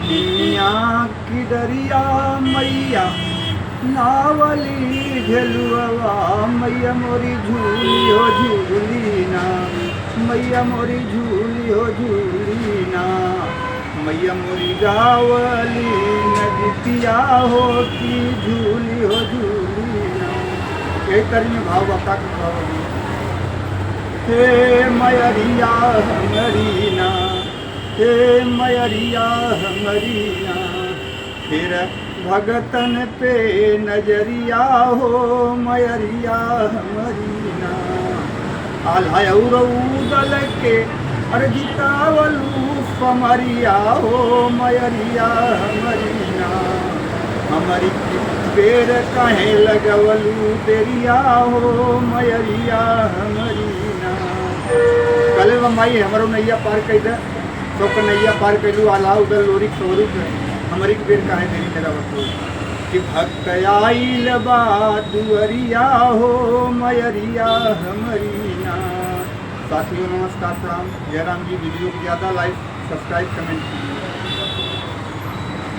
निमिया की डरिया मैया नावली झलुआ मैया मोरी झूली हो झूली ना, मैया मोरी झूली हो झूली ना, मैया मोरी गावली नदिया हो की झूली हो झूली ना। एक करी में भाव बता के भाव हे मयरिया हमारी ना, हे मयरिया हमारी ना, फिर भगतन पे नजरिया हो मयरिया हमारी ना। आल्हाय उदल के अर्जितावलू समरिया हो मयरिया हमारी ना, हमारी बेर कहे लगवलू तेरिया हो मयरिया हमारी ना। कल माई हमारो नैया पार कर दे तो नैया पार कैलू आला उदल लोरी स्वरूप हमारी बेर काहे तेरी मेरा वस्तु कि भक्त आइल बा दुअरिया हो मयरिया हमारी ना। साथियों नमस्कार प्रणाम, जयराम जी। वीडियो को ज़्यादा लाइक सब्सक्राइब कमेंट कीजिए।